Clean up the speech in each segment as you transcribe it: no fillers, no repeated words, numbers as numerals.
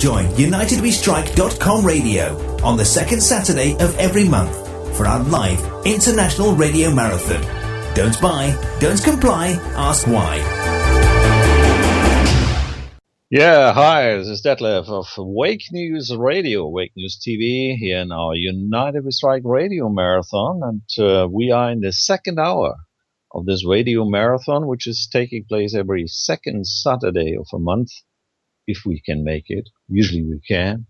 Join UNITEDWESTRIKE.com radio on the second Saturday of every month for our live international radio marathon. Don't buy, don't comply, ask why. Yeah, hi, this is Detlef of Wake News Radio, Wake News TV, here in our United We Strike radio marathon. And we are in the second hour of this radio marathon, which is taking place every second Saturday of a month, if we can make it. Usually we can.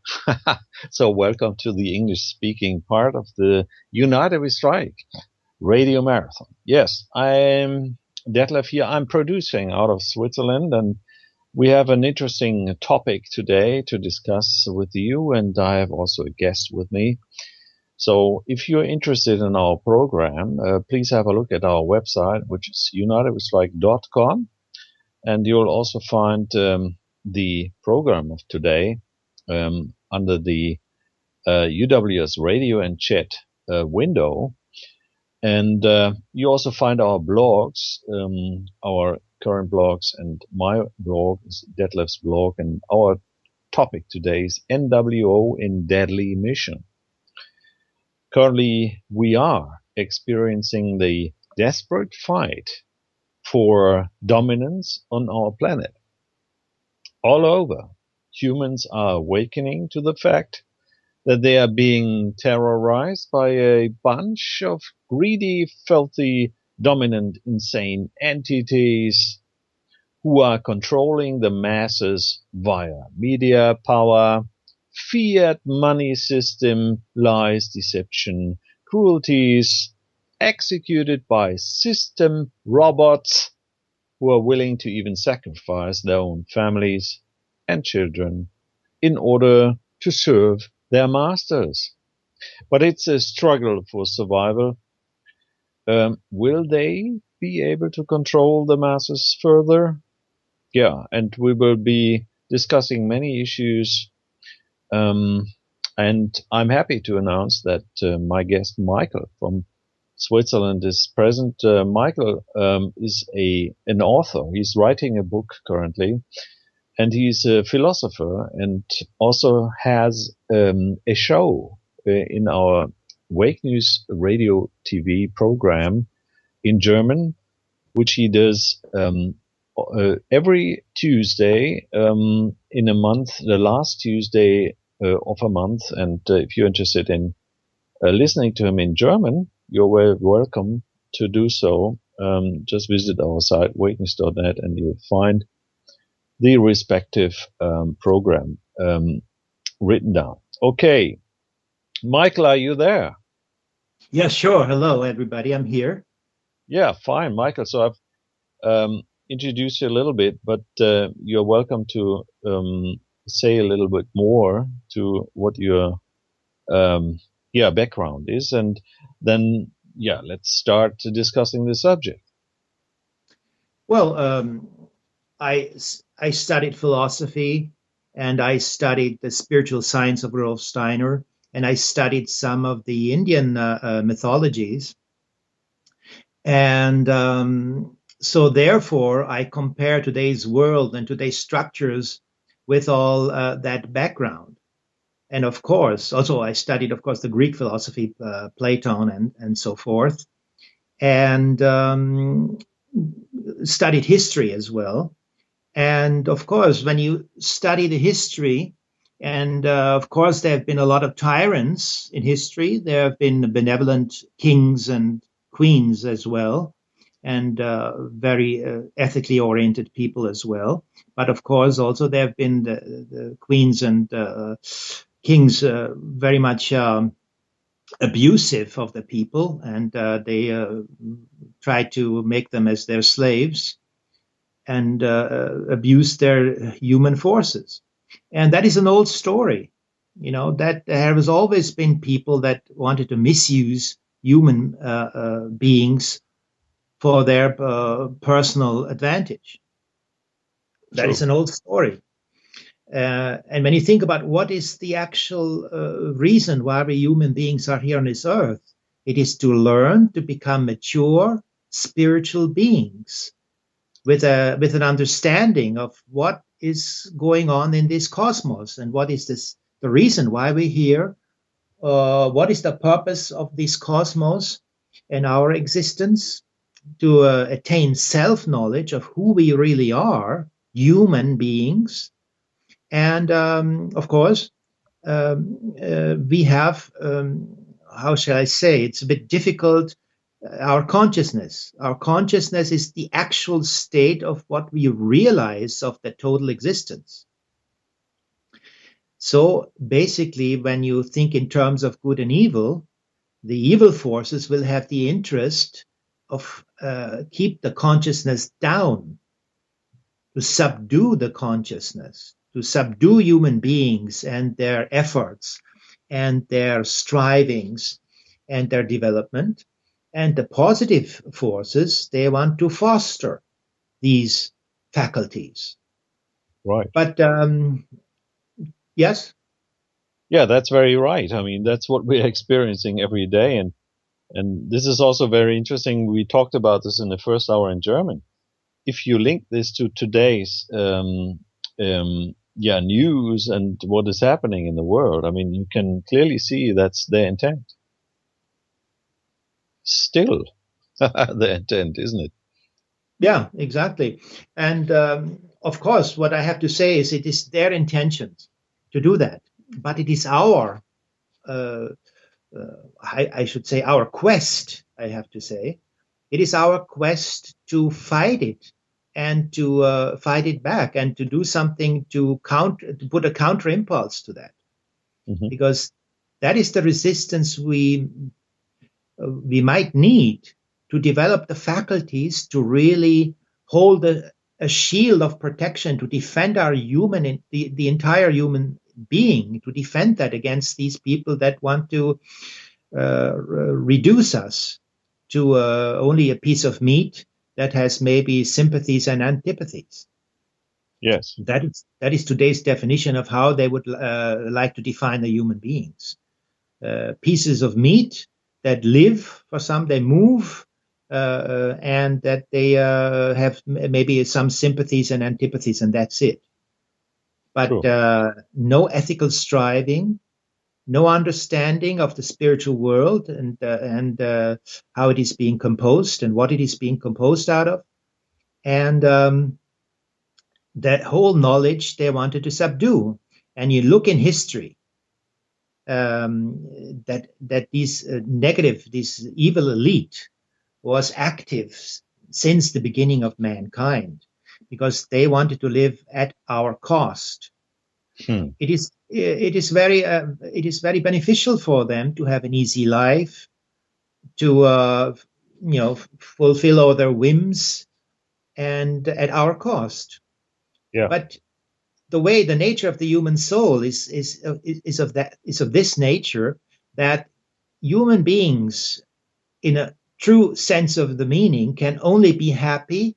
So welcome to the English-speaking part of the United We Strike radio marathon. Yes, I'm Detlef here. I'm producing out of Switzerland, and we have an interesting topic today to discuss with you, and I have also a guest with me. So if you're interested in our program, please have a look at our website, which is UNITEDWESTRIKE.com, and you'll also find the program of today under the UWS radio and chat window. And you also find our blogs, our current blogs, and my blog is Detlef's blog, and our topic today is NWO in Deadly Mission. Currently, we are experiencing the desperate fight for dominance on our planet. All over, humans are awakening to the fact that they are being terrorized by a bunch of greedy, filthy, dominant, insane entities who are controlling the masses via media, power, fiat money system, lies, deception, cruelties, executed by system robots who are willing to even sacrifice their own families and children in order to serve their masters. But it's a struggle for survival. Will they be able to control the masses further? Yeah, and we will be discussing many issues. And I'm happy to announce that my guest Michael from Switzerland is present. Michael is an author. He's writing a book currently. And he's a philosopher and also has a show in our Wake News radio TV program in German, which he does every Tuesday in a month, the last Tuesday of a month. And if you're interested in listening to him in German, you're welcome to do so. Just visit our site, wakenews.net, and you'll find the respective program written down. Okay. Michael, are you there? Yeah, sure. Hello, everybody. I'm here. Yeah, fine, Michael. So I've introduced you a little bit, but you're welcome to say a little bit more to what your background is. And then, let's start discussing the subject. Well, I studied philosophy, and I studied the spiritual science of Rudolf Steiner, and I studied some of the Indian mythologies. And so therefore, I compare today's world and today's structures with all that background. And of course, also I studied, of course, the Greek philosophy, Plato and so forth, and studied history as well. And of course, when you study the history, and of course, there have been a lot of tyrants in history. There have been benevolent kings and queens as well, and very ethically oriented people as well. But of course, also there have been the queens and kings very much abusive of the people, and they tried to make them as their slaves and abuse their human forces. And that is an old story, that there has always been people that wanted to misuse human beings for their personal advantage. That is an old story. And when you think about what is the actual reason why we human beings are here on this earth, it is to learn to become mature spiritual beings. with an understanding of what is going on in this cosmos and what is the reason why we're here, what is the purpose of this cosmos and our existence, to attain self-knowledge of who we really are, human beings. And of course, we have, how shall I say, it's a bit difficult, our consciousness. Our consciousness is the actual state of what we realize of the total existence. So basically, when you think in terms of good and evil, the evil forces will have the interest of keep the consciousness down, to subdue the consciousness, to subdue human beings and their efforts and their strivings and their development. And the positive forces, they want to foster these faculties. Right. But yes? Yeah, that's very right. I mean, that's what we're experiencing every day. And this is also very interesting. We talked about this in the first hour in German. If you link this to today's news and what is happening in the world, I mean, you can clearly see that's their intent. Still, their intent, isn't it? Yeah, exactly. And of course, what I have to say is it is their intention to do that, but it is our, I should say, our quest. I have to say, it is our quest to fight it and to fight it back and to do something to put a counter impulse to that, because that is the resistance we might need to develop the faculties to really hold a shield of protection to defend our the entire human being, to defend that against these people that want to reduce us to only a piece of meat that has maybe sympathies and antipathies. Yes. That is today's definition of how they would like to define the human beings. Pieces of meat that live, for some, they move, and that they have maybe some sympathies and antipathies, and that's it. But no ethical striving, no understanding of the spiritual world and how it is being composed and what it is being composed out of. And that whole knowledge they wanted to subdue. And you look in history, that this evil elite was active since the beginning of mankind, because they wanted to live at our cost. It is very beneficial for them to have an easy life, to fulfill all their whims, and at our cost. Yeah. But the nature of the human soul is of this nature, that human beings, in a true sense of the meaning, can only be happy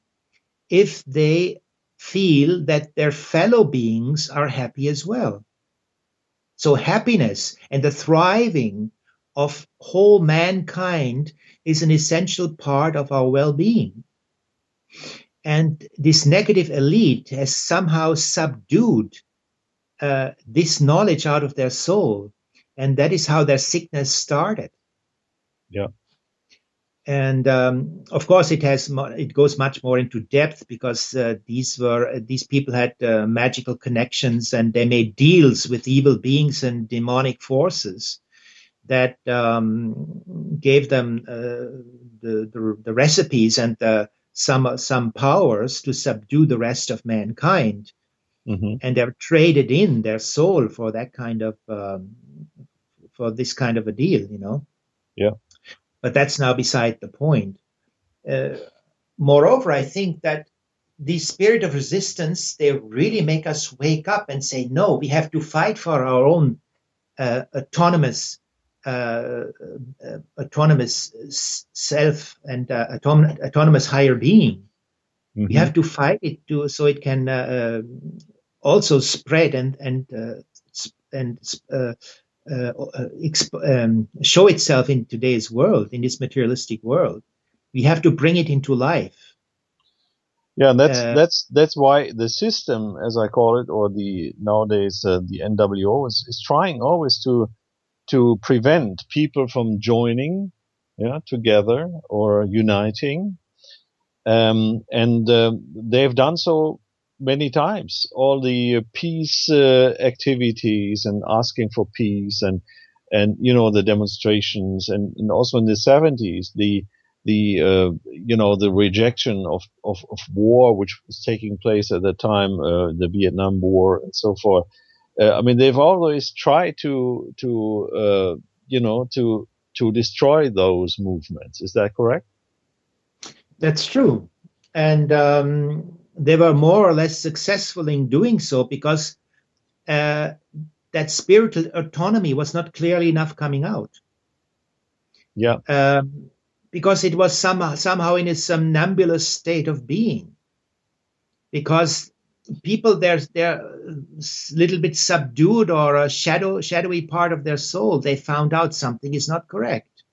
if they feel that their fellow beings are happy as well. So happiness and the thriving of whole mankind is an essential part of our well-being. And this negative elite has somehow subdued this knowledge out of their soul. And that is how their sickness started. Yeah. And of course, it goes much more into depth, because these people had magical connections, and they made deals with evil beings and demonic forces that gave them the recipes and some powers to subdue the rest of mankind. And they've traded in their soul for that kind of for this kind of a deal, Yeah. But that's now beside the point. Moreover, I think that the spirit of resistance, they really make us wake up and say, no, we have to fight for our own autonomous self and autonomous higher being. We have to fight it so it can also spread and show itself in today's world, in this materialistic world. We have to bring it into life. Yeah, and Uh, that's why the system, as I call it, or the nowadays the NWO is trying always to prevent people from joining, yeah, together or uniting. And they've done so many times. All the peace activities and asking for peace, and the demonstrations, and also in the 70s the rejection of war, which was taking place at the time, the Vietnam War and so forth. I mean, they've always tried to destroy those movements. Is that correct? that's true. And they were more or less successful in doing so because uh, that spiritual autonomy was not clearly enough coming out. Yeah. Because it was somehow in a somnambulous state of being. Because people, they're a little bit subdued, or a shadowy part of their soul. They found out something is not correct.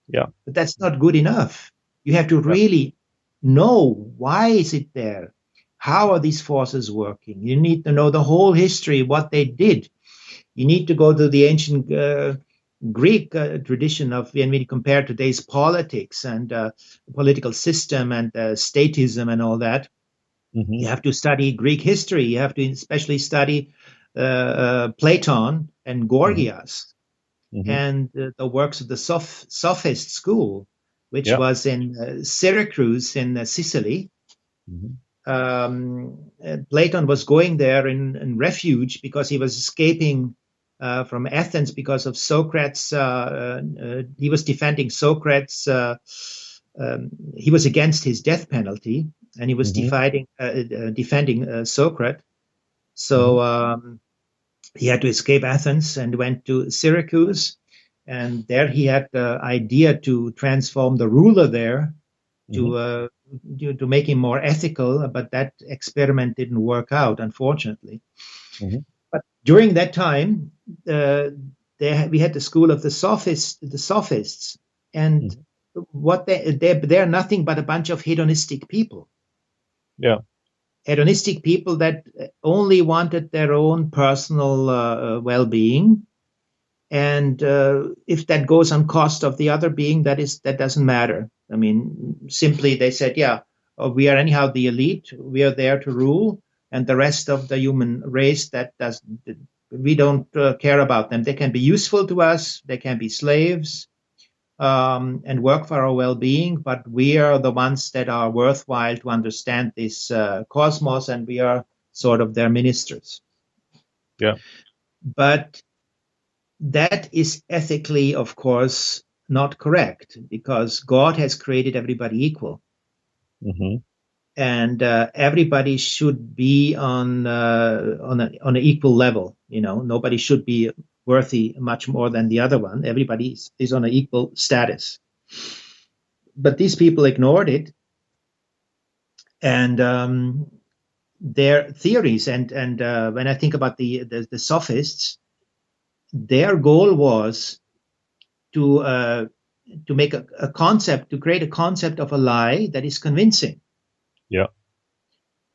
Yeah. But that's not good enough. You have to Yeah. really know, why is it there? How are these forces working? You need to know the whole history, what they did. You need to go to the ancient Greek tradition of, when we compare today's politics and political system and statism and all that. Hmm. You have to study Greek history. You have to especially study Platon and Hmm. Gorgias Hmm. and the works of the Sophist school, which Yeah. was in Syracuse in Sicily. Hmm. Platon was going there in refuge because he was escaping from Athens because of Socrates. He was defending Socrates. He was against his death penalty, and he was Hmm. defending Socrates. Hmm. So he had to escape Athens and went to Syracuse. And there he had the idea to transform the ruler there Hmm. to make him more ethical, but that experiment didn't work out, unfortunately. Hmm. But during that time, we had the school of the Sophists, and Hmm. what they're nothing but a bunch of hedonistic people. Yeah. Hedonistic people that only wanted their own personal well-being, and if that goes on cost of the other being, that doesn't matter. I mean, simply they said, yeah, we are anyhow the elite, we are there to rule, and the rest of the human race, that does we don't care about them. They can be useful to us, they can be slaves, and work for our well-being, but we are the ones that are worthwhile to understand this cosmos, and we are sort of their ministers. Yeah. But that is ethically, of course, not correct, because God has created everybody equal, Hmm. and everybody should be on an equal level. Nobody should be worthy much more than the other one. Everybody is on an equal status. But these people ignored it, and their theories. And when I think about the Sophists, their goal was to make a concept, to create a concept of a lie that is convincing. Yeah.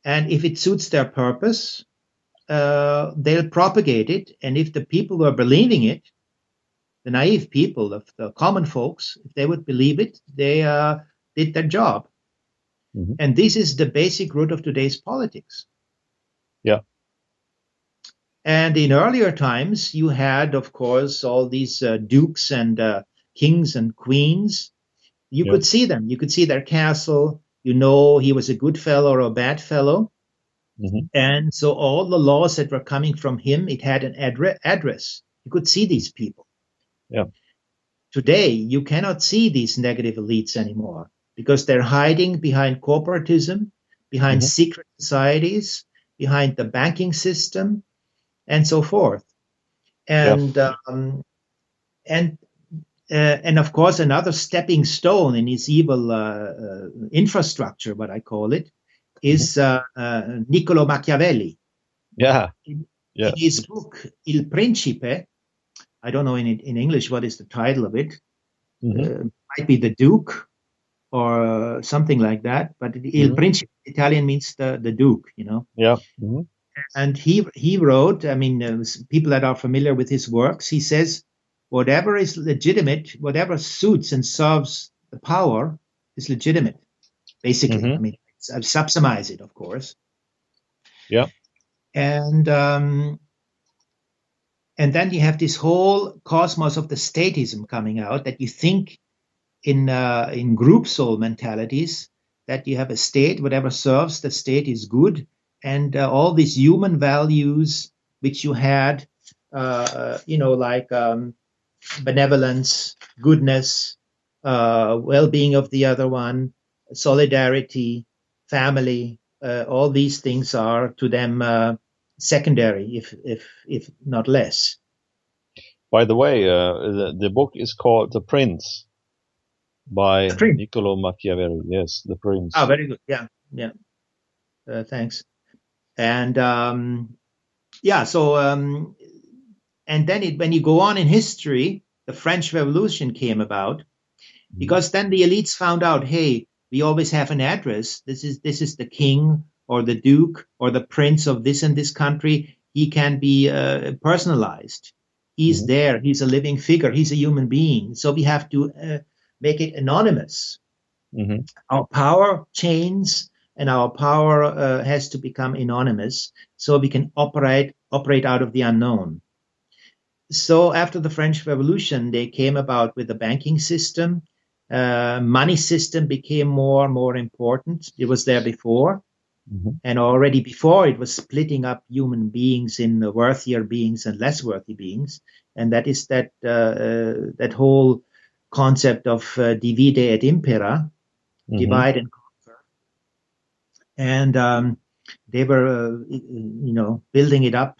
And if it suits their purpose, they'll propagate it. And if the people who are believing it, the naive people, the common folks, if they would believe it, they did their job. Hmm. And this is the basic root of today's politics. Yeah. And in earlier times, you had, of course, all these dukes and kings and queens. You Yeah. could see them. You could see their castle. He was a good fellow or a bad fellow. Hmm. And so all the laws that were coming from him, it had an address. You could see these people. Yeah. Today, you cannot see these negative elites anymore because they're hiding behind corporatism, behind Hmm. secret societies, behind the banking system, and so forth. Yeah. And and and of course, another stepping stone in his evil infrastructure, what I call it, Hmm. is Niccolo Machiavelli. Yeah. In Yeah. his book Il Principe, I don't know in English what is the title of it. Hmm. Uh, might be the Duke, or something like that. But Il Mhm. Principe, Italian means the Duke, Yeah. Mhm. And he wrote, I mean, people that are familiar with his works, he says, whatever is legitimate, whatever suits and serves the power is legitimate, basically. I Mhm. mean, I subsumize it, of course. Yeah. And then you have this whole cosmos of the statism coming out, that you think in group soul mentalities, that you have a state, whatever serves the state is good, and all these human values which you had, like benevolence, goodness, well-being of the other one, solidarity, family, all these things are to them secondary, if not less. By the way, the book is called The Prince by Extreme. Niccolo Machiavelli. Yes, The Ah, Prince. very good. Yeah, yeah. Thanks. And yeah, so and then when you go on in history, the French Revolution came about because then the elites found out, hey, we always have an address. This is the king or the duke or the prince of this and this country. He can be personalized. He's Mhm. there. He's a living figure. He's a human being. So we have to make it anonymous. Mhm. Our power chains and our power has to become anonymous so we can operate out of the unknown. So after the French Revolution, they came about with the banking system. Money system became more and more important. It was there before, Mhm. and already before it was splitting up human beings in worthier beings and less worthy beings. And that is that whole concept of divide et impera, Mhm. divide and conquer. And they were, building it up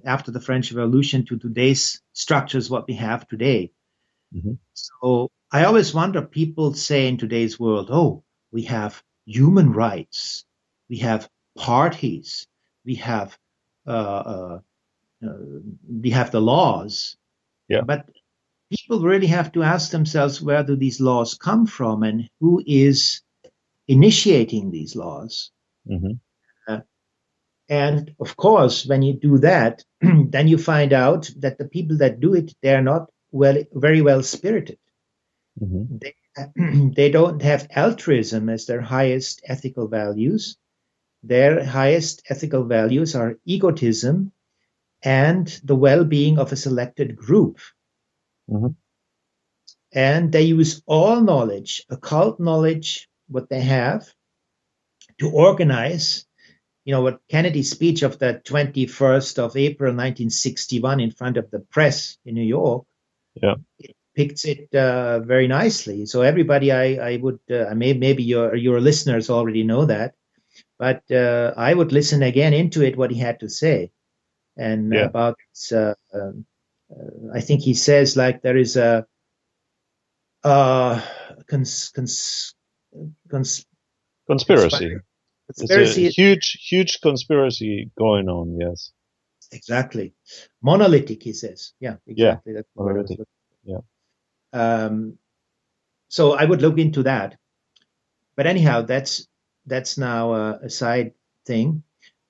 after the French Revolution to today's structures, what we have today. Mhm. So I always wonder, people say in today's world, oh, we have human rights, we have parties, we have uh, we have the laws, Yeah. but people really have to ask themselves, where do these laws come from and who is initiating these laws? Mhm. Uh, And of course, when you do that, then you find out that the people that do it, they're not very well spirited. Mhm. They, they don't have altruism as their highest ethical values. Their highest ethical values are egotism and the well-being of a selected group. Mhm. And they use all knowledge, occult knowledge, what they have, to organize. What Kennedy's speech of the 21st of April 1961 in front of the press in New York, Yeah. it picks it very nicely. So everybody, I would, maybe your listeners already know that, but I would listen again into it, what he had to say. And Yeah. about, I think he says, like, there is a cons, cons, cons, Conspiracy. It's a conspiracy. huge conspiracy going on. Yes. Exactly. Monolithic, he says. Yeah, Yeah. exactly. That's the word I was Monolithic. looking Yeah. for. So I would look into that. But anyhow, that's now a side thing.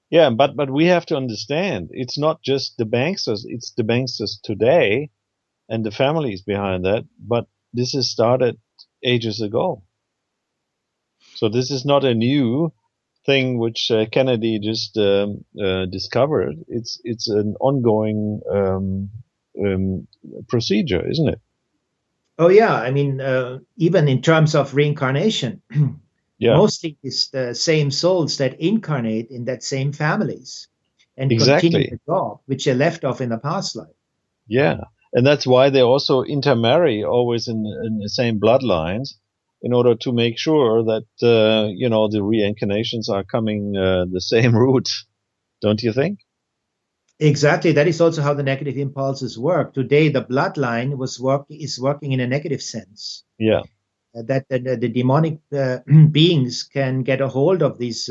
Yeah, but we have to understand it's not just the banksters, it's the banksters today and the families behind that, but this has started ages ago. So this is not a new thing which Kennedy just discovered. It's an ongoing um, procedure, isn't it? Oh yeah, I mean, even in terms of reincarnation, Yeah, mostly it's the same souls that incarnate in that same families and continue exactly. the job which they left off in the past life. Yeah, and that's why they also intermarry always in the same bloodlines in order to make sure that the reincarnations are coming the same route. Don't you think? Exactly. That is also how the negative impulses work. Today, the bloodline is working in a negative sense. Yeah. That the demonic beings can get a hold of these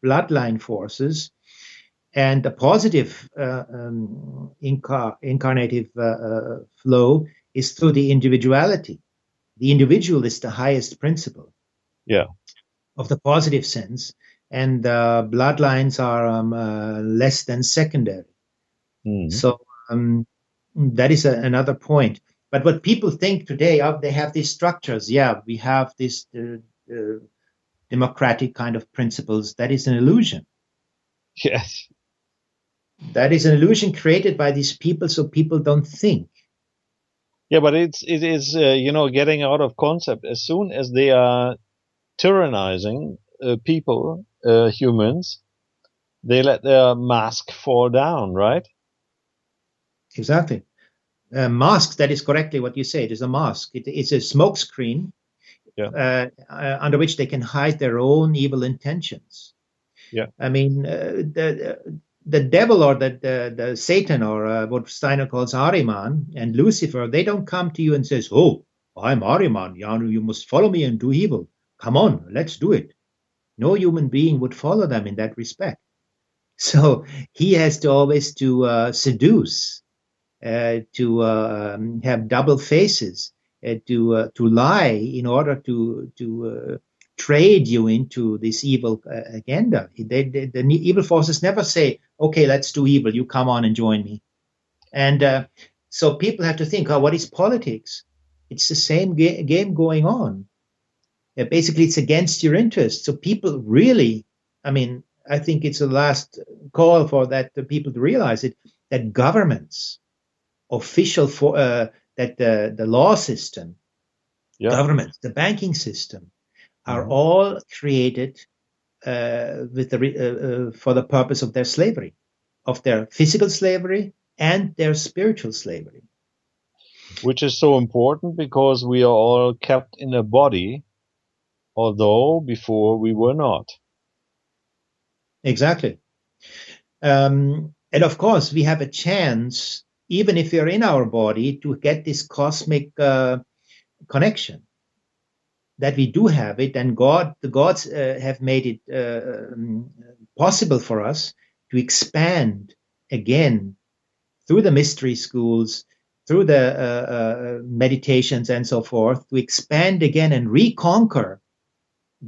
bloodline forces, and the positive incarnative flow is through the individuality. The individual is the highest principle. Yeah. Of the positive sense, and bloodlines are less than secondary. Mm. So that is another point. But what people think today, they have these structures. Yeah, we have this democratic kind of principles. That is an illusion. Yes. That is an illusion created by these people, so people don't think. Yeah, but it is getting out of concept as soon as they are tyrannizing people, humans. They let their mask fall down, right? Exactly. Masks, that is correctly what you say. It is a mask. It's a smoke screen under which they can hide their own evil intentions. Yeah. I mean, the devil or the Satan or what Steiner calls Ahriman and Lucifer, they don't come to you and says, "Oh, I'm Ahriman. You must follow me and do evil. Come on, let's do it." No human being would follow them in that respect. So he has to always to seduce, to have double faces, to lie in order to trade you into this evil agenda. The evil forces never say, "Okay, let's do evil. You come on and join me." And so people have to think, "Oh, what is politics?" It's the same game going on. Basically, it's against your interests. So people really, I mean, I think it's the last call for that the people to realize it, that governments, official for that the law system, governments, the banking system, are all created with the for the purpose of their slavery, of their physical slavery and their spiritual slavery. Which is so important because we are all kept in a body, although before we were not. Exactly. And of course, we have a chance, even if we are in our body, to get this cosmic connection. That we do have it, and the gods have made it possible for us to expand again through the mystery schools, through the meditations and so forth, to expand again and reconquer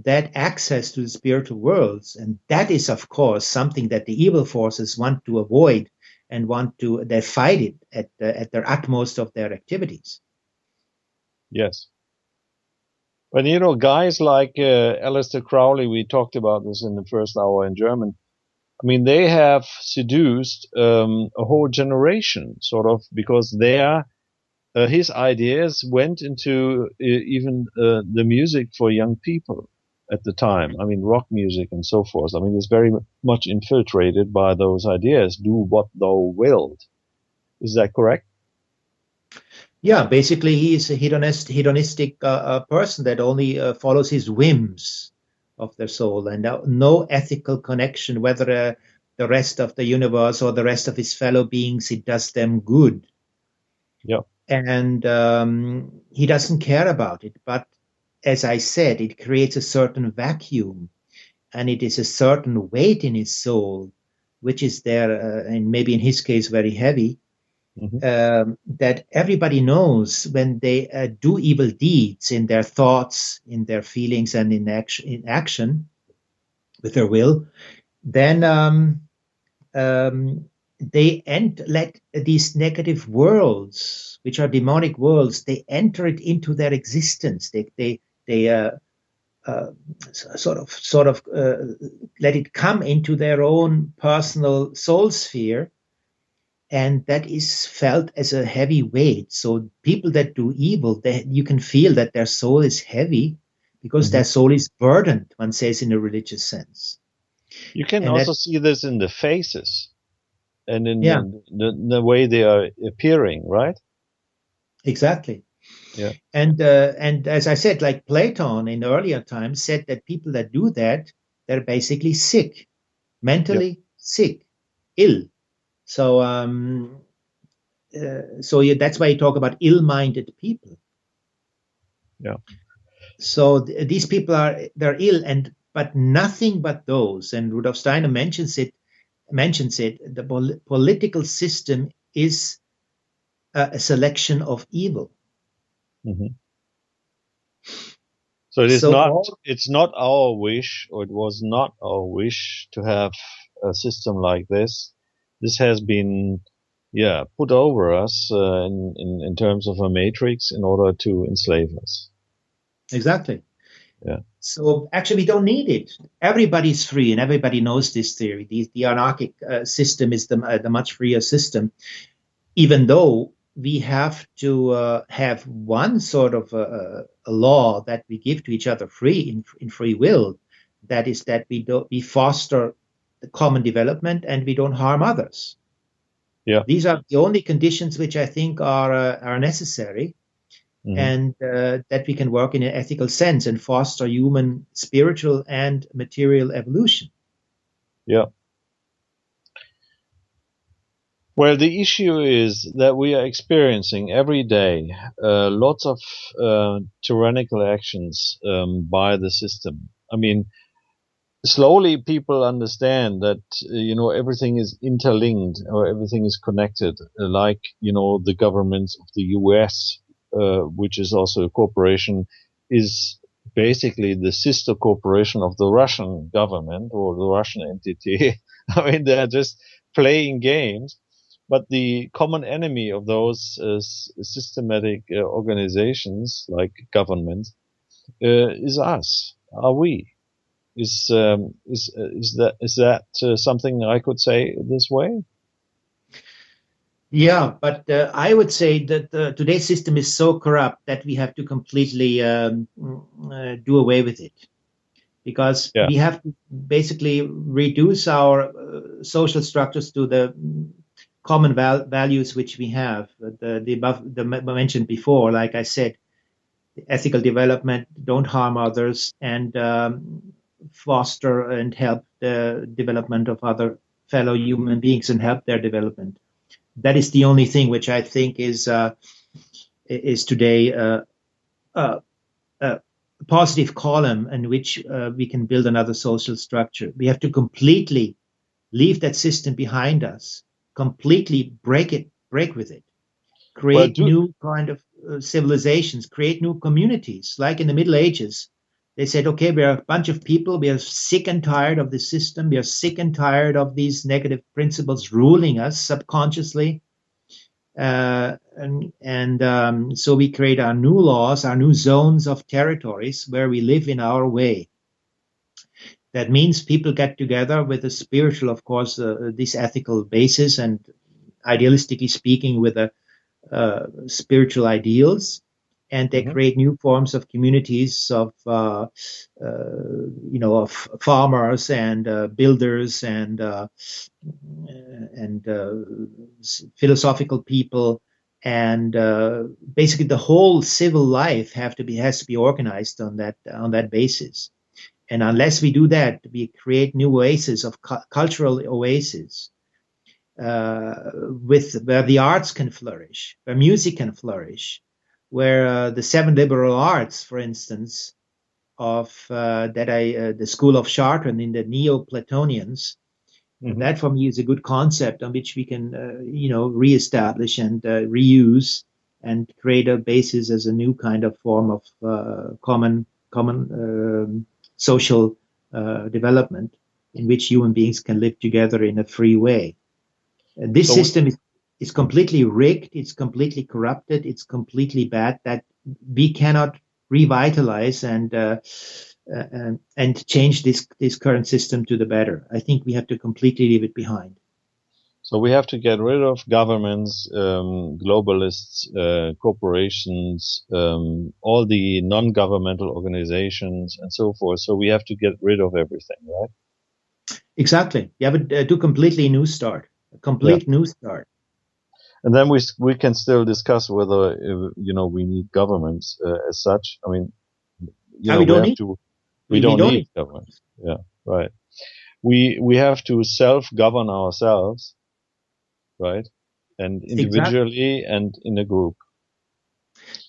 that access to the spiritual worlds. And that is, of course, something that the evil forces want to avoid and they fight it at their utmost of their activities. Yes. But guys like Aleister Crowley, we talked about this in the first hour in German. I mean, they have seduced a whole generation, sort of, because his ideas went into even the music for young people at the time. I mean, rock music and so forth. I mean, it's very much infiltrated by those ideas. Do what thou wilt. Is that correct? Yeah, basically, he is a hedonistic person that only follows his whims of their soul, and no ethical connection, whether the rest of the universe or the rest of his fellow beings, it does them good. Yeah. And he doesn't care about it. But as I said, it creates a certain vacuum, and it is a certain weight in his soul, which is there, and maybe in his case, very heavy. That everybody knows when they do evil deeds in their thoughts, in their feelings, and in action with their will, then they let these negative worlds, which are demonic worlds, they enter it into their existence. They sort of let it come into their own personal soul sphere. And that is felt as a heavy weight. So people that do evil, you can feel that their soul is heavy because their soul is burdened, one says in a religious sense. You can also see this in the faces and in the way they are appearing, right? Exactly. Yeah. And as I said, like Platon in earlier times said that people that do that, they're basically sick, mentally sick, ill. So that's why you talk about ill-minded people. Yeah. So these people they're ill, but nothing but those. And Rudolf Steiner mentions it. The political system is a selection of evil. So So all it's not our wish, or it was not our wish to have a system like this. This has been, put over us in terms of a matrix in order to enslave us. exactly. Yeah. So actually, we don't need it. Everybody's free, and everybody knows this theory. The anarchic system is the much freer system, even though we have to have one sort of a law that we give to each other free in free will. That is that we foster the common development and we don't harm others. Yeah. These are the only conditions which I think are necessary, and that we can work in an ethical sense and foster human spiritual and material evolution. Yeah. Well, the issue is that we are experiencing every day lots of tyrannical actions by the system. I mean, slowly people understand that everything is interlinked or everything is connected, like the governments of the US, which is also a corporation, is basically the sister corporation of the Russian government or the Russian entity. I mean, they're just playing games. But the common enemy of those systematic organizations, like governments, is us. Are we? Is that something I could say this way? Yeah, but I would say that today's system is so corrupt that we have to completely do away with it, because Yeah. we have to basically reduce our social structures to the common values which we have. The above the mentioned before, like I said, ethical development, don't harm others, and foster and help the development of other fellow human beings and help their development. That is the only thing which I think is today a positive column in which we can build another social structure. We have to completely leave that system behind us, completely break with it, create new kind of civilizations, create new communities. Like in the Middle Ages, they said, okay, we are a bunch of people. We are sick and tired of the system. We are sick and tired of these negative principles ruling us subconsciously. So we create our new laws, our new zones of territories where we live in our way. That means people get together with a spiritual, of course, this ethical basis, and idealistically speaking, with a spiritual ideals, and they create new forms of communities of of farmers and builders and philosophical people, and basically the whole civil life has to be organized on that basis. And unless we do that, we create new oases of cultural oases, where the arts can flourish, where music can flourish, where the seven liberal arts, for instance, of the school of Chartres and in the Neoplatonians, that for me is a good concept on which we can reestablish and reuse and create a basis as a new kind of form of common social development in which human beings can live together in a free way. This system is completely rigged, it's completely corrupted, it's completely bad, that we cannot revitalize and change this current system to the better. I think we have to completely leave it behind. So we have to get rid of governments, globalists, corporations, all the non-governmental organizations and so forth. So we have to get rid of everything, right? Exactly. You have to do completely new start. A complete new start. And then we can still discuss whether we need governments as such. I mean, we don't need governments. Yeah, right. We have to self-govern ourselves, right? And individually and in a group.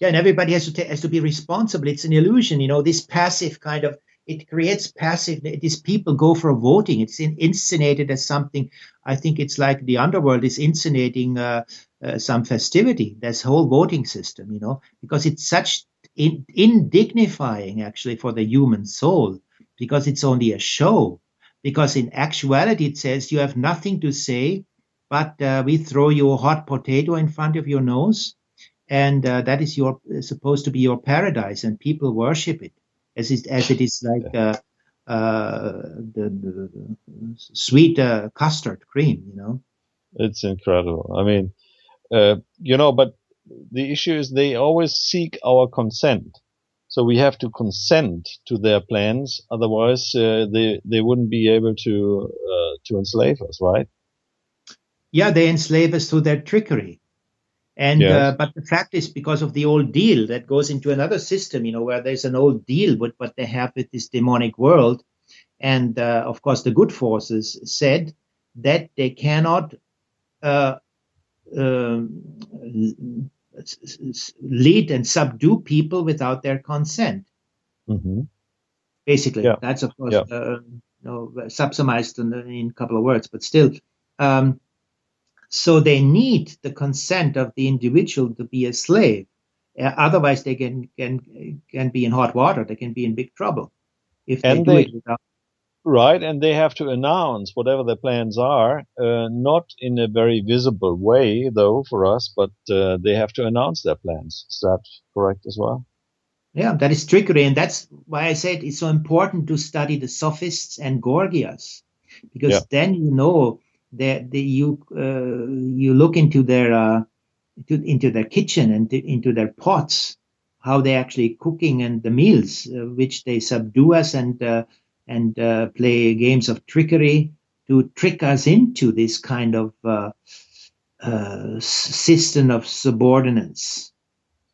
Yeah, and everybody has to be responsible. It's an illusion, this passive kind of. It creates passive. These people go for voting. It's inscenated as something. I think it's like the underworld is inscenating some festivity. This whole voting system, because it's such indignifying actually for the human soul, because it's only a show. Because in actuality, it says you have nothing to say, but we throw you a hot potato in front of your nose, and that is supposed to be your paradise, and people worship it as it is like the sweet custard cream, you know. It's incredible. I mean, but the issue is they always seek our consent. So we have to consent to their plans. Otherwise, they wouldn't be able to enslave us, right? Yeah, they enslave us through their trickery. And Yes. but the fact is, because of the old deal that goes into another system, you know, where there's an old deal with what they have with this demonic world, and of course the good forces said that they cannot lead and subdue people without their consent. Mm-hmm. Basically, Yeah. that's of course Yeah. subsumized in a couple of words, but still. So they need the consent of the individual to be a slave. Otherwise, they can be in hot water. They can be in big trouble if they And do it without. right, and they have to announce whatever their plans are, not in a very visible way, though, for us, but they have to announce their plans. Is that correct as well? Yeah, that is trickery, and that's why I said it's so important to study the sophists and Gorgias, because then you know that you look into their kitchen and into their pots, how they're actually cooking, and the meals which they subdue us and play games of trickery to trick us into this kind of system of subordinance.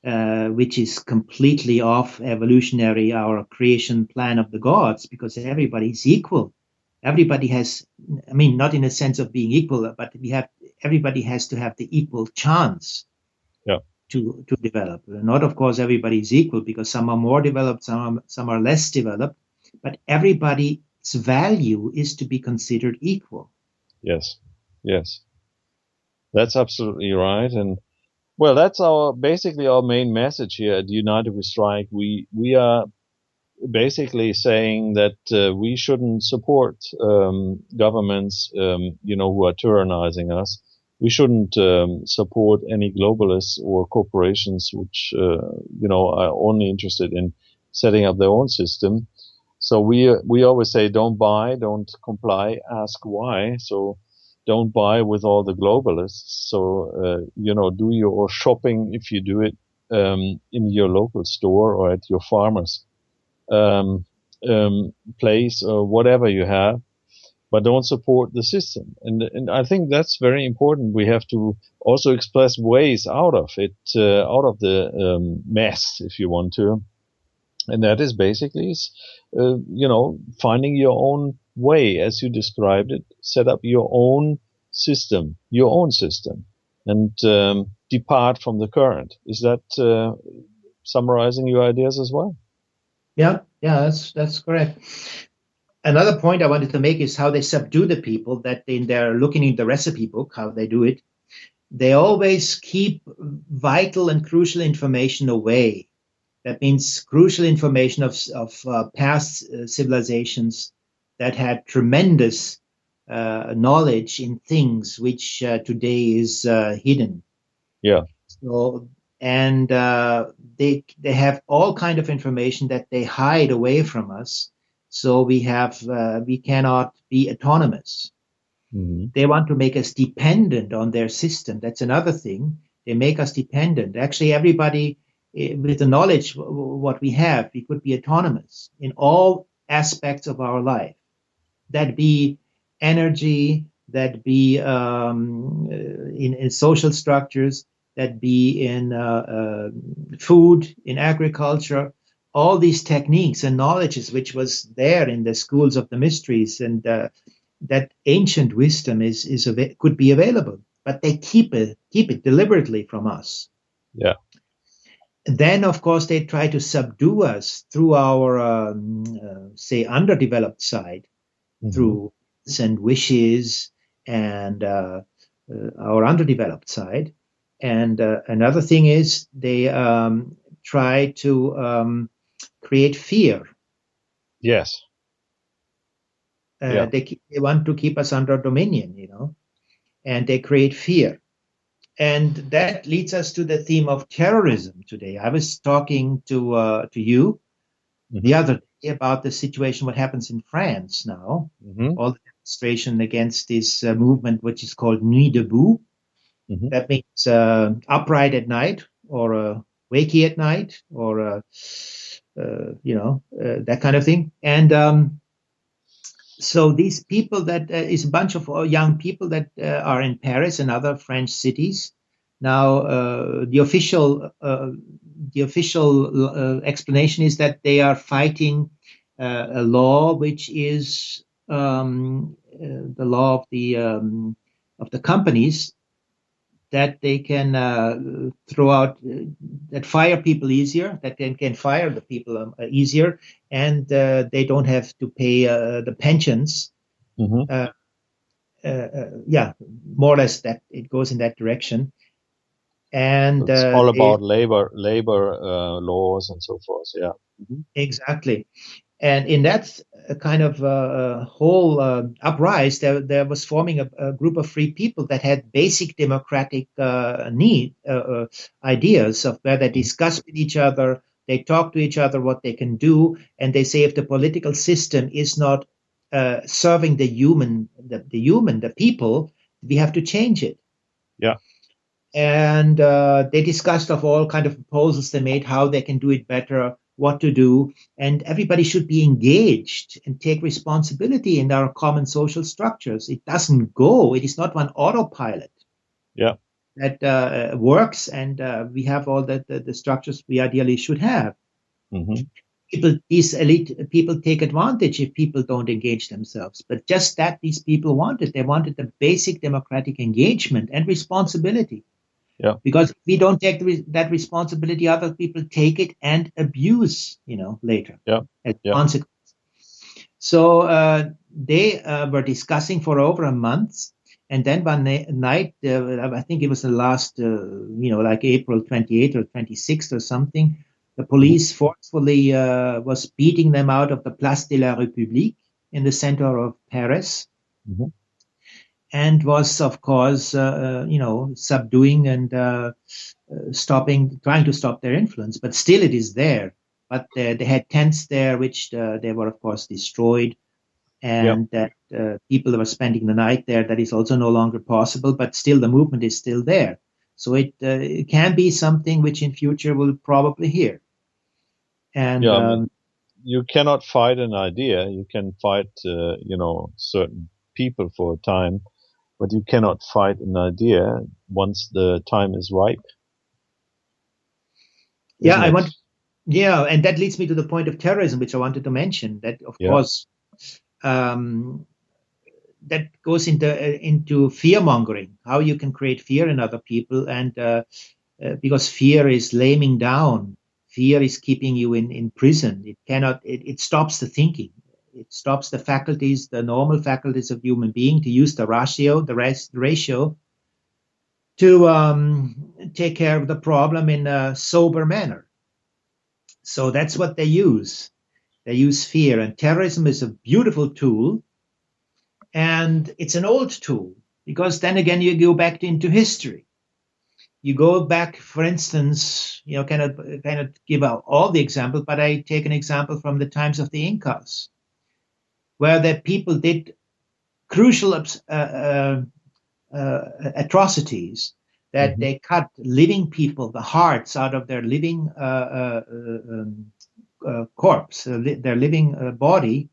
Which is completely off evolutionary, our creation plan of the gods, because everybody's equal. Everybody has, I mean, not in a sense of being equal, but everybody has to have the equal chance to develop. Not, of course, everybody's equal, because some are more developed, some are less developed, but everybody's value is to be considered equal. Yes. That's absolutely right. And well, that's basically our main message here at United We Strike. We are basically saying that we shouldn't support governments, who are tyrannizing us. We shouldn't support any globalists or corporations which, are only interested in setting up their own system. So we always say, don't buy, don't comply, ask why. So don't buy with all the globalists. So, do your shopping, if you do it, in your local store or at your farmer's place or whatever you have, but don't support the system. And I think that's very important. We have to also express ways out of it, out of the mess, if you want to. And that is basically, finding your own way, as you described it, set up your own system, and depart from the current. Is that summarizing your ideas as well? Yeah, that's correct. Another point I wanted to make is how they subdue the people, that in their looking in the recipe book, how they do it, they always keep vital and crucial information away. That means crucial information of past civilizations that had tremendous knowledge in things which today is hidden. Yeah. So, and they have all kind of information that they hide away from us. So we cannot be autonomous. Mm-hmm. They want to make us dependent on their system. That's another thing. They make us dependent. Actually, everybody with the knowledge what we have, we could be autonomous in all aspects of our life. That be energy, that be in social structures, that be in food, in agriculture. All these techniques and knowledges which was there in the schools of the mysteries, and that ancient wisdom could be available, but they keep it deliberately from us. Yeah. Then, of course, they try to subdue us through our, say, underdeveloped side, Mm-hmm. through and wishes and our underdeveloped side. And another thing is they try to create fear. Yes. They want to keep us under dominion, and they create fear. And that leads us to the theme of terrorism today. I was talking to you the other day about the situation, what happens in France now, all the demonstration against this movement, which is called Nuit debout. That means upright at night, or wakey at night, or that kind of thing. And so these people, that is a bunch of young people that are in Paris and other French cities. Now, the official explanation is that they are fighting a law which is the law of the companies, that they can throw out, that fire people easier, that they can fire the people easier, and they don't have to pay the pensions. More or less that it goes in that direction. And it's all about labor laws and so forth. Yeah. Exactly. And in that kind of whole uprise, there was forming a group of free people that had basic democratic ideas, of where they discuss with each other, they talk to each other what they can do, and they say if the political system is not serving the people, we have to change it. Yeah. And they discussed of all kind of proposals they made, how they can do it better, what to do, and everybody should be engaged and take responsibility in our common social structures. It doesn't go. It is not one autopilot. Yeah. That works, and we have all the structures we ideally should have. These elite people take advantage if people don't engage themselves. But just that these people wanted. They wanted the basic democratic engagement and responsibility. Yeah. Because if we don't take that responsibility, other people take it and abuse, later. Yeah. As consequence. So they were discussing for over a month. And then one night, I think it was the last, like April 28th or 26th or something, the police forcefully was beating them out of the Place de la République in the center of Paris. And was, of course, subduing and trying to stop their influence. But still it is there. But they had tents there, which they were, of course, destroyed. And that people were spending the night there. That is also no longer possible. But still, the movement is still there. So it can be something which in future we'll probably hear. And you cannot fight an idea. You can fight, certain people for a time. But you cannot fight an idea once the time is ripe. And that leads me to the point of terrorism, which I wanted to mention. That, of course, that goes into fear mongering. How you can create fear in other people, and because fear is laming down, fear is keeping you in prison. It stops the thinking. It stops the faculties, the normal faculties of human being, to use the ratio to take care of the problem in a sober manner. So that's what they use. They use fear, and terrorism is a beautiful tool, and it's an old tool, because then again you go back into history. You go back, for instance, cannot give out all the examples, but I take an example from the times of the Incas, where the people did crucial atrocities, that they cut living people, the hearts out of their living corpse, their living body,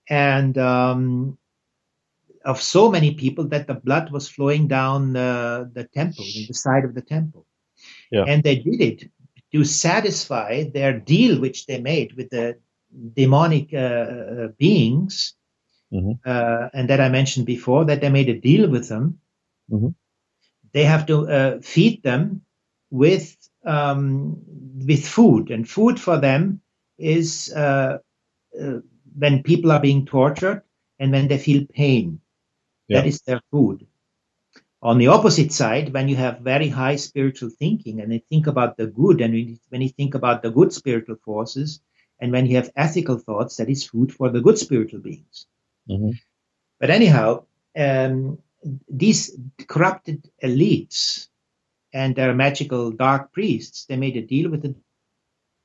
and of so many people that the blood was flowing down the temple, in the side of the temple. Yeah. And they did it to satisfy their deal, which they made with the demonic beings, and that I mentioned before, that they made a deal with them. They have to feed them with food, and food for them is when people are being tortured and when they feel pain. That is their food. On the opposite side, when you have very high spiritual thinking and you think about the good, and when you think about the good spiritual forces, and when you have ethical thoughts, that is food for the good spiritual beings. Mm-hmm. But anyhow, these corrupted elites and their magical dark priests, they made a deal with the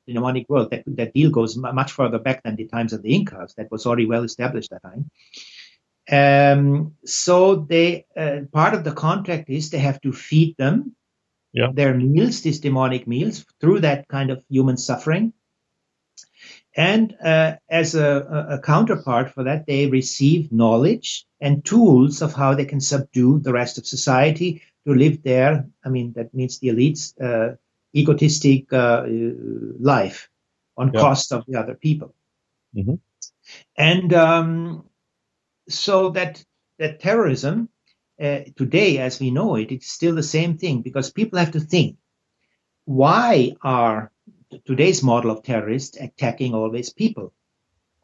demonic world. That deal goes much further back than the times of the Incas. That was already well established at that time. So they part of the contract is they have to feed them their meals, these demonic meals, through that kind of human suffering. And as a counterpart for that, they receive knowledge and tools of how they can subdue the rest of society to live their, I mean, that means the elites, egotistic life on cost of the other people. Mm-hmm. And so that terrorism, today, as we know it, it's still the same thing, because people have to think, why are today's model of terrorists attacking always people?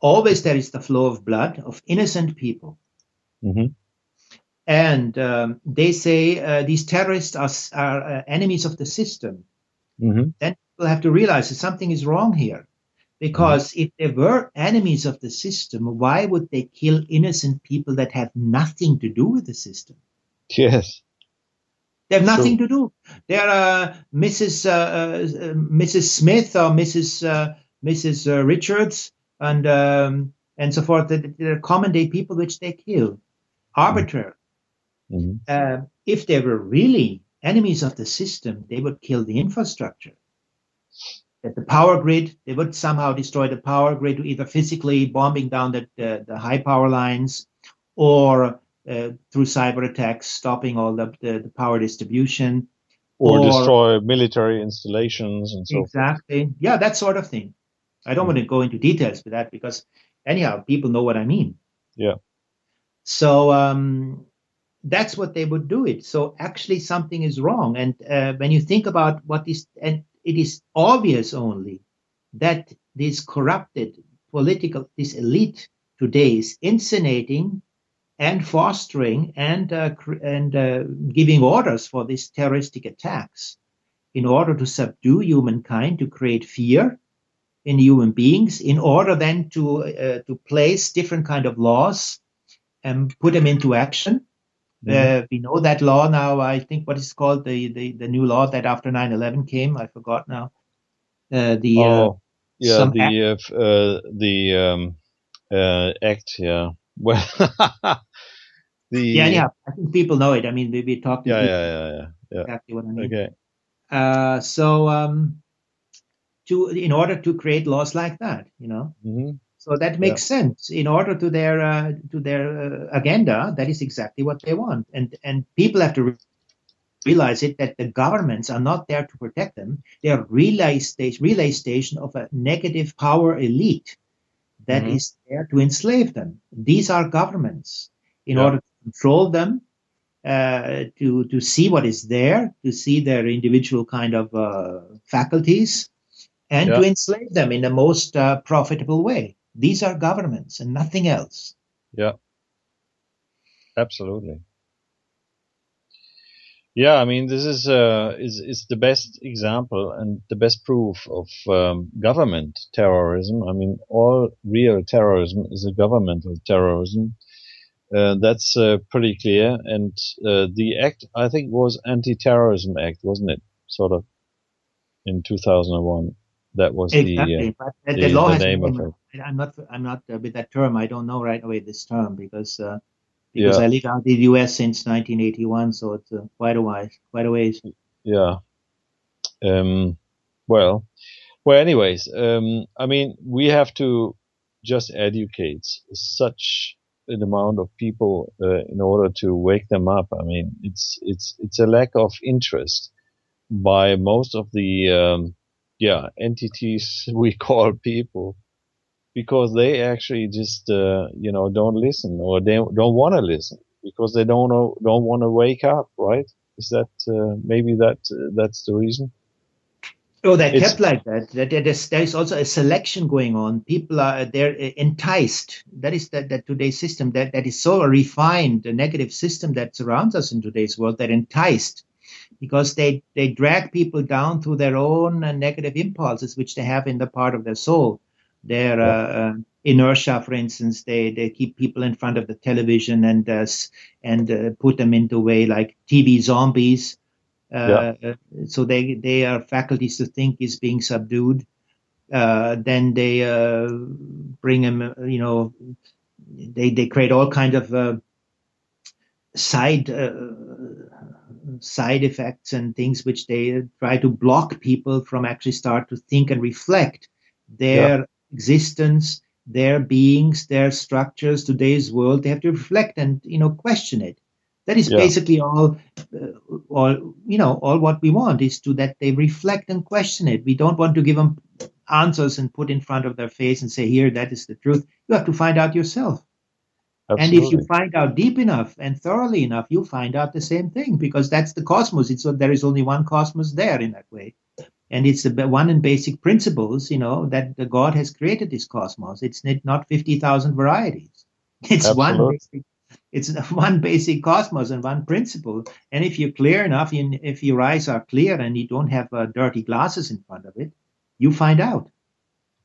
Always there is the flow of blood of innocent people. Mm-hmm. And they say these terrorists are enemies of the system. Mm-hmm. Then people have to realize that something is wrong here. Because if they were enemies of the system, why would they kill innocent people that have nothing to do with the system? Yes. They have nothing to do. They're Mrs. Smith or Mrs. Richards and so forth. They're common day people which they kill arbitrarily. Mm-hmm. If they were really enemies of the system, they would kill the infrastructure. That the power grid, they would somehow destroy the power grid, either physically bombing down the high power lines, or through cyber attacks, stopping all the power distribution, or destroy military installations and so forth. Exactly. Yeah, that sort of thing. I don't want to go into details with that, because anyhow, people know what I mean. Yeah. So that's what they would do it. So actually something is wrong. And when you think about what is, and it is obvious only that this corrupted this elite today is inscenating and fostering and giving orders for these terroristic attacks in order to subdue humankind, to create fear in human beings, in order then to place different kind of laws and put them into action. Mm-hmm. We know that law now. I think what is called the new law that after 9/11 came. I forgot now. Act. Yeah. Well, yeah. I think people know it. I mean, we talked. Yeah. Exactly what I mean. Okay. In order to create laws like that, Mm-hmm. So that makes sense. In order to their agenda, that is exactly what they want, and people have to realize it, that the governments are not there to protect them. They are relay station of a negative power elite that is there to enslave them. These are governments in order to control them, to see what is there, to see their individual kind of faculties, and to enslave them in the most profitable way. These are governments and nothing else. Yeah, absolutely. Yeah, I mean, this is the best example and the best proof of government terrorism. I mean, all real terrorism is a governmental terrorism. That's pretty clear. And the act, I think, was Anti-Terrorism Act, wasn't it? Sort of in 2001. That was exactly. The law has name of it. I'm not with that term. I don't know right away this term because I lived out in the U.S. since 1981, so it's quite a ways. Yeah. Well, anyways, I mean, we have to just educate such an amount of people in order to wake them up. I mean, it's a lack of interest by most of the entities we call people, because they actually just don't listen, or they don't want to listen because they don't want to wake up, right? Is that maybe that's the reason? Oh, they're It's kept like that. There's also a selection going on. People are they're enticed. That is that today's system that is so refined, the negative system that surrounds us in today's world. They're enticed because they drag people down through their own negative impulses, which they have in the part of their soul. Their yeah, inertia, for instance, they keep people in front of the television and put them into a way like TV zombies. yeah, So their faculties to think is being subdued. Then they bring them, they create all kind of side side effects and things which they try to block people from actually start to think and reflect yeah, their existence, their beings, their structures, today's world. They have to reflect and question it. That is yeah. basically all what we want is to that they reflect and question it. We don't want to give them answers and put in front of their face and say, here, that is the truth. You have to find out yourself. And if you Absolutely, find out deep enough and thoroughly enough, you'll find out the same thing because that's the cosmos. There is only one cosmos there in that way. And it's the one in basic principles, that the God has created this cosmos. It's not 50,000 varieties. It's absolutely, one basic cosmos and one principle. And if you're clear enough, if your eyes are clear and you don't have dirty glasses in front of it, you find out.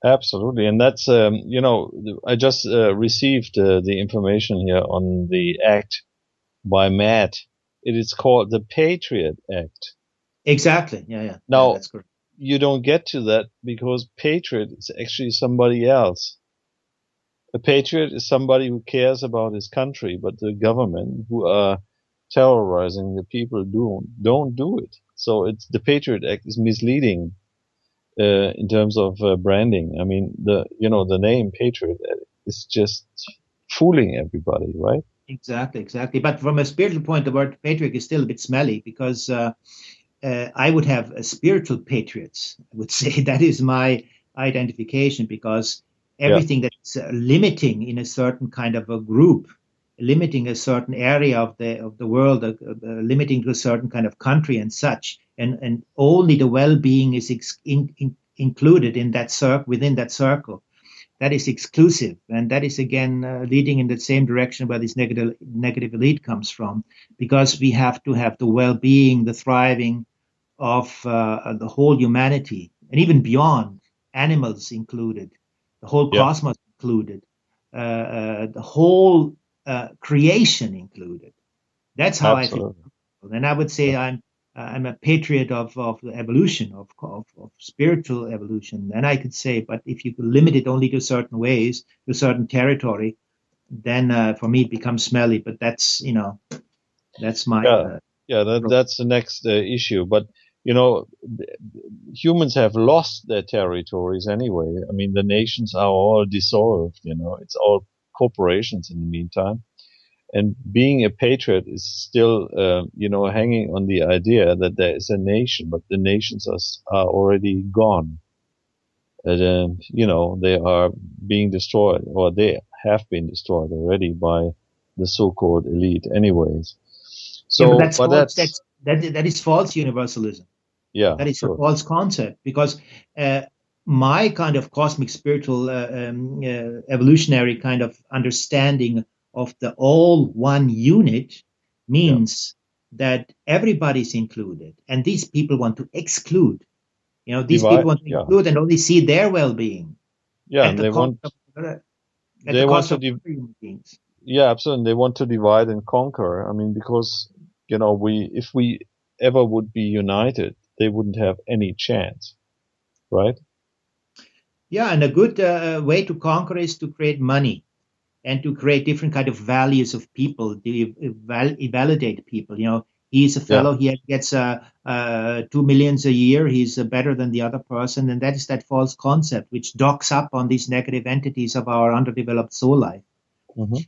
absolutely. And that's I just received the information here on the act by Matt. It is called the Patriot Act. Exactly. Yeah. Now, That's correct. you don't get to that because patriot is actually somebody else. A patriot is somebody who cares about his country, but the government who are terrorizing the people don't do it. So it's the Patriot Act is misleading in terms of branding. I mean, the name Patriot is just fooling everybody, right? Exactly. But from a spiritual point, the word patriot is still a bit smelly because I would have spiritual patriots. I would say that is my identification because Yeah, everything that's limiting in a certain kind of a group, limiting a certain area of the world, limiting to a certain kind of country and such, and only the well-being is included in that circle within that circle. That is exclusive, and that is again leading in the same direction where this negative elite comes from, because we have to have the well-being, the thriving of the whole humanity, and even beyond, animals included, the whole yeah, cosmos included, the whole creation included. That's how I feel. absolutely. And I would say I'm a patriot of evolution, of spiritual evolution. And I could say, but if you limit it only to certain ways, to a certain territory, then for me it becomes smelly. But that's my Yeah, yeah. That's the next issue. But you know, humans have lost their territories anyway. I mean, the nations are all dissolved. It's all corporations in the meantime. And being a patriot is still, hanging on the idea that there is a nation, but the nations are already gone. And, they are being destroyed, or they have been destroyed already by the so-called elite anyways. Yeah, but So, that's but false. that's, That is false universalism. yeah, That is a sure. false concept because my kind of cosmic spiritual evolutionary kind of understanding of the all one unit Yeah. means that everybody's included, and these people want to exclude. These people Divide. want to Yeah. include and only see their well-being Yeah. at And the cost of they want to, other human beings. yeah, absolutely. They want to divide and conquer. I mean, because, if we ever would be united, they wouldn't have any chance, right? Yeah, and a good way to conquer is to create money and to create different kind of values of people, to validate people. He's a Yeah. fellow, he gets 2 million a year, he's better than the other person, and that is that false concept which docks up on these negative entities of our underdeveloped soul life. Hmm.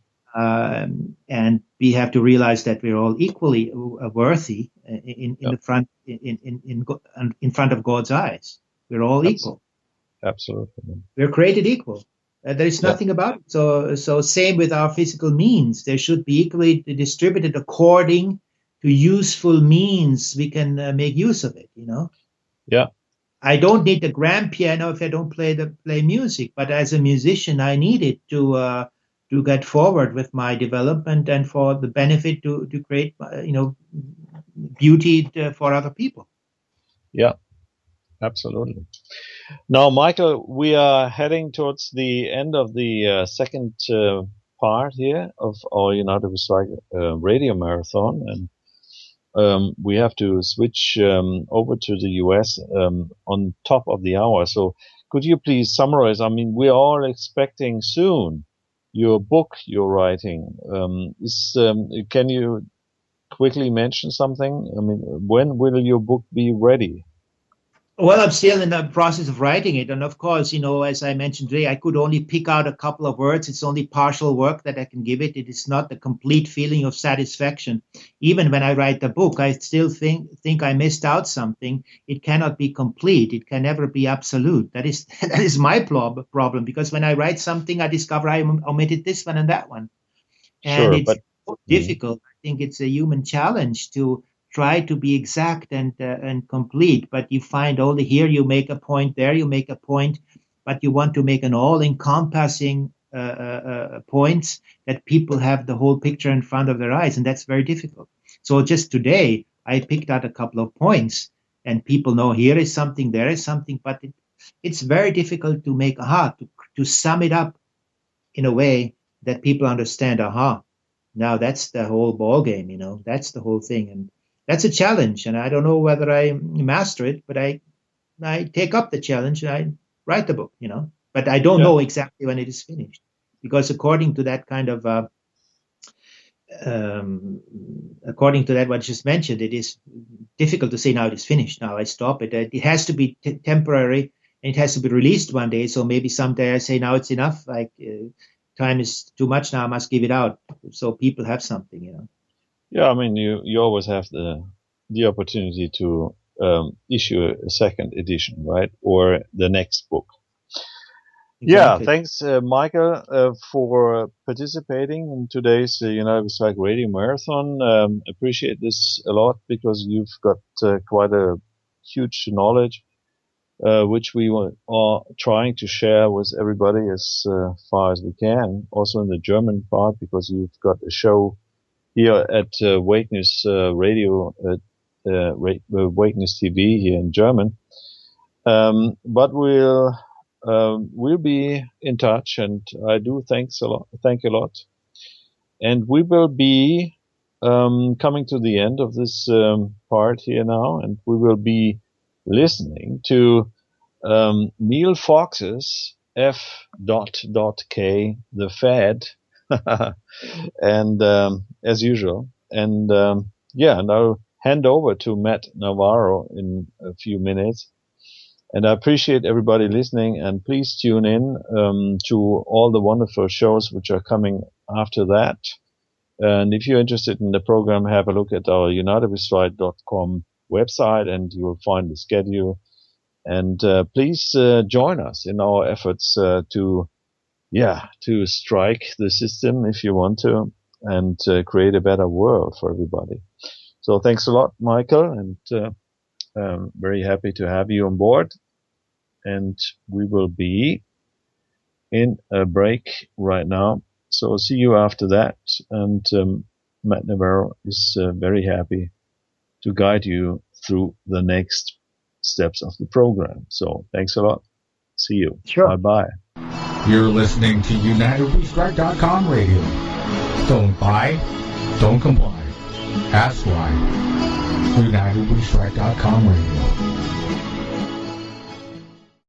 And we have to realize that we're all equally worthy in Yeah. the front in front of God's eyes. We're all Abs- equal. Absolutely. We're created equal. There is Yeah. nothing about it. So same with our physical means. They should be equally distributed according to useful means. We can make use of it. Yeah. I don't need the grand piano if I don't play music, but as a musician, I need it to get forward with my development and for the benefit to create, beauty for other people. Yeah, absolutely. Now, Michael, we are heading towards the end of the second part here of our United We Strike radio marathon, and we have to switch over to the US on top of the hour. So could you please summarize? I mean, we're all expecting soon your book you're writing. Can you quickly mention something? I mean, when will your book be ready? Well, I'm still in the process of writing it. And of course, as I mentioned today, I could only pick out a couple of words. It's only partial work that I can give it. It is not the complete feeling of satisfaction. Even when I write the book, I still think I missed out something. It cannot be complete. It can never be absolute. That is my problem, because when I write something, I discover I omitted this one and that one. And it's difficult. I think it's a human challenge to try to be exact and complete, but you find only here you make a point, there you make a point, but you want to make an all-encompassing points that people have the whole picture in front of their eyes, and that's very difficult. So just today, I picked out a couple of points, and people know here is something, there is something, but it's very difficult to make to sum it up in a way that people understand. Now that's the whole ball game, that's the whole thing, and that's a challenge, and I don't know whether I master it, but I take up the challenge and I write the book, But I don't know exactly when it is finished, because according to that kind of, according to that what I just mentioned, it is difficult to say now it is finished. Now I stop it. It has to be temporary, and it has to be released one day. So maybe someday I say now it's enough. Like time is too much now. I must give it out, so people have something, Yeah, I mean, you always have the opportunity to issue a second edition, right? Or the next book. Exactly. Yeah, thanks, Michael, for participating in today's United We Strike Radio Marathon. Appreciate this a lot, because you've got quite a huge knowledge, which we are trying to share with everybody as far as we can. Also in the German part, because you've got a show here at Wakeness Radio, Wakeness TV here in German. But we'll be in touch, and I do thank you a lot. And we will be coming to the end of this part here now, and we will be listening to Neil Fox's F.K, the Fed. And as usual, and and I'll hand over to Matt Navarro in a few minutes. And I appreciate everybody listening, and please tune in to all the wonderful shows which are coming after that. And if you're interested in the program, have a look at our UNITEDWESTRIKE.com website, and you will find the schedule. And please join us in our efforts to strike the system if you want to, and create a better world for everybody. So thanks a lot, Michael, and very happy to have you on board. And we will be in a break right now. So see you after that. And Matt Navarro is very happy to guide you through the next steps of the program. So thanks a lot. See you. Sure. Bye-bye. You're listening to UnitedWeStrike.com radio. Don't buy, don't comply. Ask why. UnitedWeStrike.com radio.